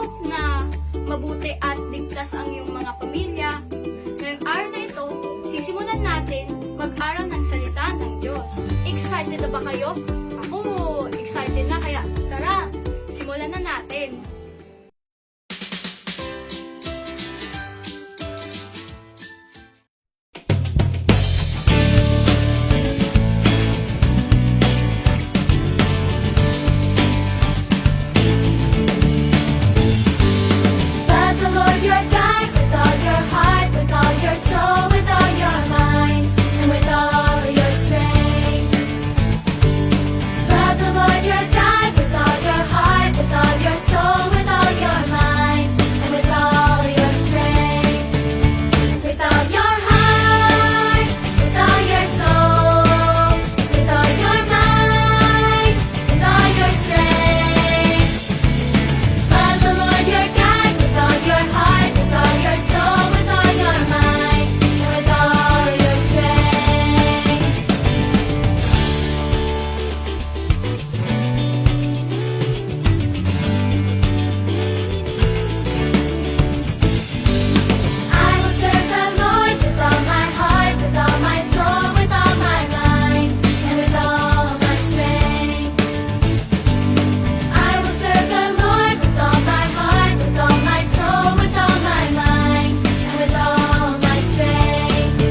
hope na mabuti at ligtas ang iyong mga pamilya. Ngayong araw na ito, sisimulan natin mag-aral ng salita ng Diyos. Excited na ba kayo? Ako, excited na, kaya tara, simulan na natin. Love the Lord your God with all your heart, with all your soul, with all your mind, and with all your strength. Love the Lord your God with all your heart, with all your soul, with all your mind, and with all your strength. With all your heart, with all your soul, with all your mind, with all your strength. Love the Lord your God with all your heart, with all your soul, with all your mind, and with all your strength. I will serve the Lord with all my heart, with all my soul, with all my mind, and with all my strength. I will serve the Lord with all my heart, with all my soul, with all my mind, and with all my strength.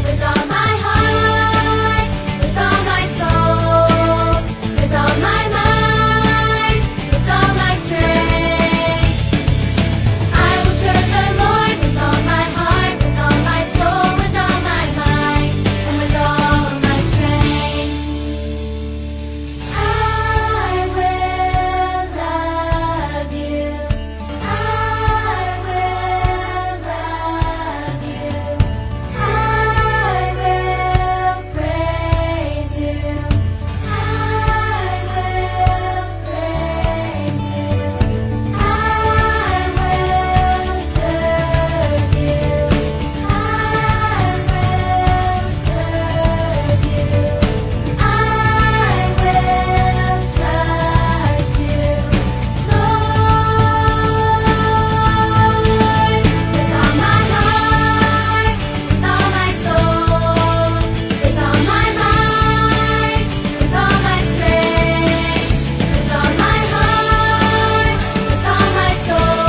With all my heart, with all my soul, with all my mind, with all my strength. I will serve the Lord with all my heart, with all my soul, with all my mind, and with all my strength. I will love you. I will love you. I will praise you. I will praise you. I will serve you. I will serve you. I will trust you, Lord. With all my heart, with all my soul, with all my mind, with all my strength. With all my heart, with all my soul,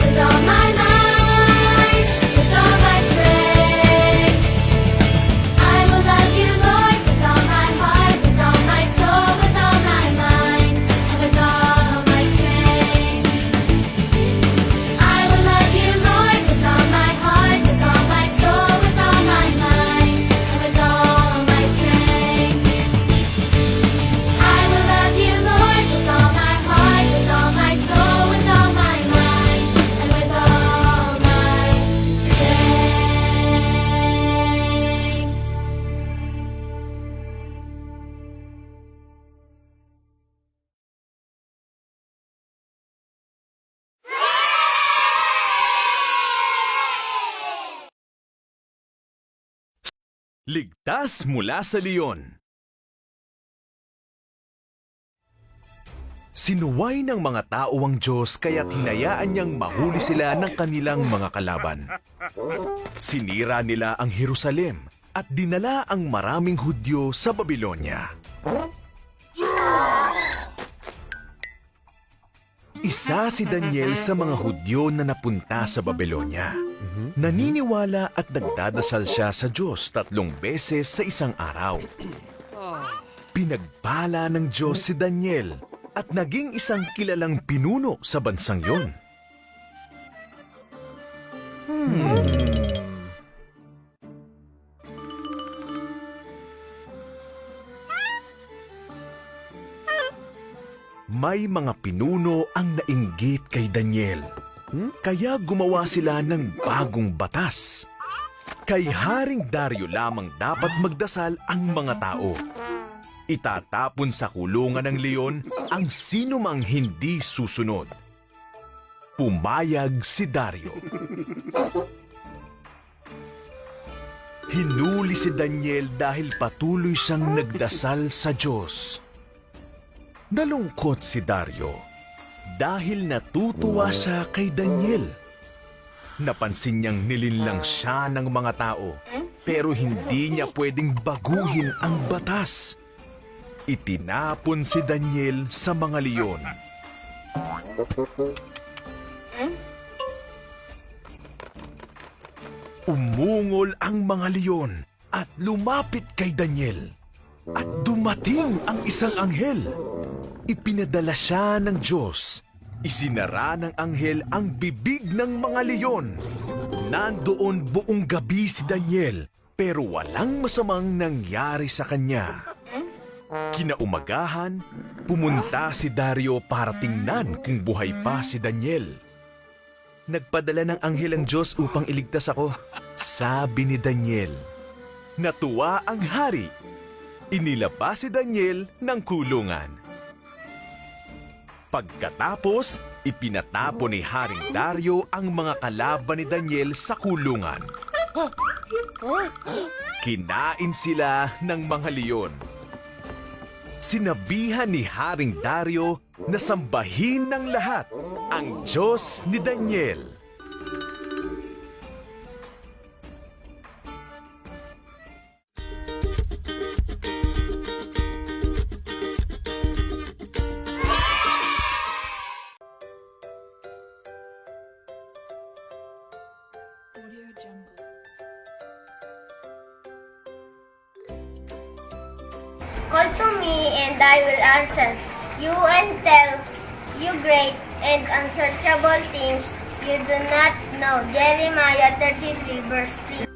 with all my mind, with all my strength. I will love you, Lord, with all my heart, with all my soul, with all my mind, and with all my strength. I will love you, Lord, with all my heart, with all my soul, with all my mind, and with all my strength. I will love you, Lord, with all my heart, with all my soul, with all my mind, and with all my strength. Ligtas mula sa leon. Sinuway ng mga tao ang Diyos kaya't hinayaan niyang mahuli sila ng kanilang mga kalaban. Sinira nila ang Jerusalem at dinala ang maraming Hudyo sa Babilonya. Isa si Daniel sa mga Hudyo na napunta sa Babilonya. Naniniwala at nagdadasal siya sa Diyos 3 beses sa isang araw. Pinagpala ng Diyos si Daniel at naging isang kilalang pinuno sa bansang yon. May mga pinuno ang nainggit kay Daniel. Kaya gumawa sila ng bagong batas. Kay Haring Dario lamang dapat magdasal ang mga tao. Itatapon sa kulungan ng leon ang sinumang hindi susunod. Pumayag si Dario. Hinuli si Daniel dahil patuloy siyang nagdasal sa Diyos. Nalungkot si Dario. dahil natutuwa siya kay Daniel. Napansin niyang nilinlang siya ng mga tao, pero hindi niya pwedeng baguhin ang batas. Itinapon si Daniel sa mga leon. Umungol ang mga leon at lumapit kay Daniel. At dumating ang isang anghel. Ipinadala siya ng Diyos. Isinara ng anghel ang bibig ng mga leon. Nandoon buong gabi si Daniel, pero walang masamang nangyari sa kanya. Kinaumagahan, pumunta si Dario para tingnan kung buhay pa si Daniel. Nagpadala ng anghel ang Diyos upang iligtas ako, sabi ni Daniel. Natuwa ang hari. Inilabas si Daniel ng kulungan. Pagkatapos, ipinatapon ni Haring Dario ang mga kalaban ni Daniel sa kulungan. Kinain sila ng mga leon. Sinabihan ni Haring Dario na sambahin ng lahat ang Diyos ni Daniel. Call to me, and I will answer you and tell you great and unsearchable things you do not know. Jeremiah 33, verse 3.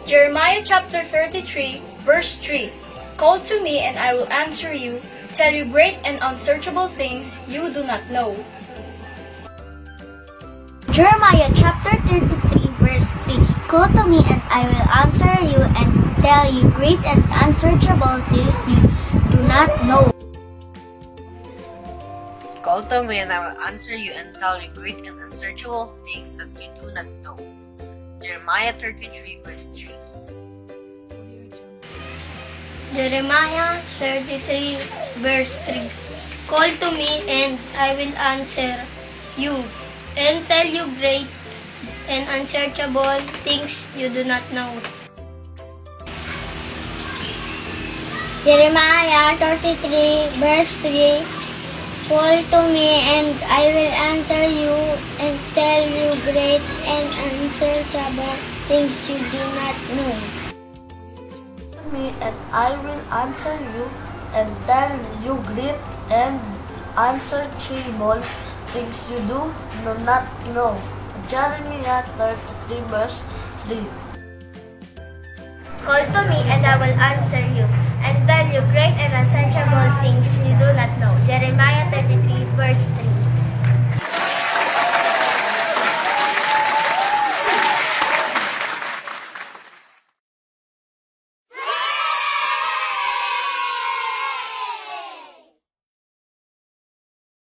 Jeremiah chapter 33, verse 3. Call to me and I will answer you, tell you great and unsearchable things you do not know. Jeremiah chapter 33, verse 3. Call to me, and I will answer you and tell you great and unsearchable things you do not know. Call to me and I will answer you and tell you great and unsearchable things that you do not know. Jeremiah 33, verse 3. Jeremiah 33, verse 3. Call to me, and I will answer you and tell you great and unsearchable things you do not know. Jeremiah 33, verse 3. Call to me, and I will answer you and tell you great and unsearchable things you do not know. Me and I will answer you and tell you great and unsearchable things you do not know. Jeremiah 33, verse 3. Call to me, and I will answer you and tell you great and unsearchable things you do not know. Jeremiah 33, verse 3.